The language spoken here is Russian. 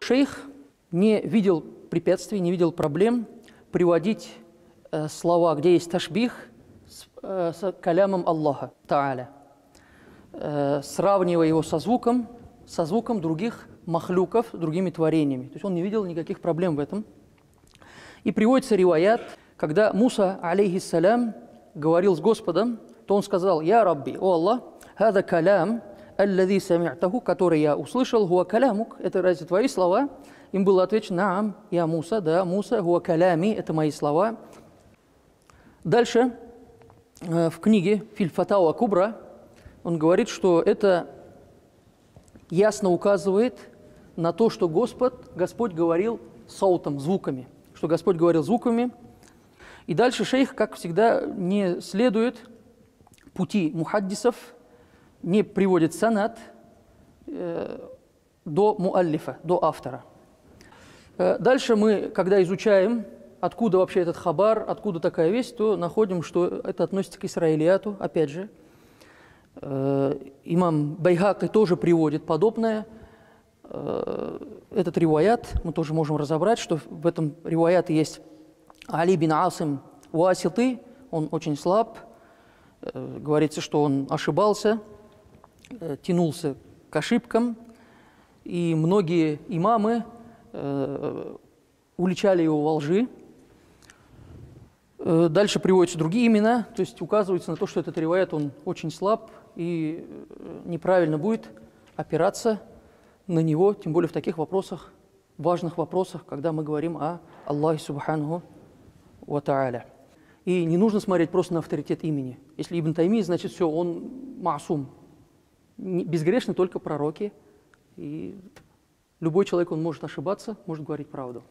Шейх не видел препятствий, не видел проблем приводить слова, где есть ташбих, с калямом Аллаха Тааля, сравнивая его со звуком других махлюков, другими творениями. То есть он не видел никаких проблем в этом. И приводится риваят, когда Муса, алейхиссалям, говорил с Господом, то он сказал: «Я Рабби, о Аллах, хада калям, аллади сами'таху, который я услышал, хуа калямук, это разве твои слова?» Им было отвечено: «Наам, я Муса, да, Муса, хуа калями, это мои слова». Дальше в книге Филь-Фатауа Кубра он говорит, что это ясно указывает на то, что Господь говорил саутом, звуками, что Господь говорил звуками. И дальше шейх, как всегда, не следует пути мухаддисов, не приводит санад до муаллифа, до автора. Дальше мы, когда изучаем, откуда вообще этот хабар, откуда такая весть, то находим, что это относится к исраилияту, опять же. Имам Байхаки тоже приводит подобное. Этот риваят мы тоже можем разобрать, что в этом риваяте есть Али бин Асим Уаситы, он очень слаб, говорится, что он ошибался, тянулся к ошибкам, и многие имамы уличали его во лжи. Дальше приводятся другие имена, то есть указывается на то, что этот риваят, он очень слаб, и неправильно будет опираться на него, тем более в таких вопросах, важных вопросах, когда мы говорим о Аллахе Субханаху ва Тааля. И не нужно смотреть просто на авторитет имени. Если Ибн Тайми, значит все, он маасум. Безгрешны только пророки. И любой человек, он может ошибаться, может говорить правду.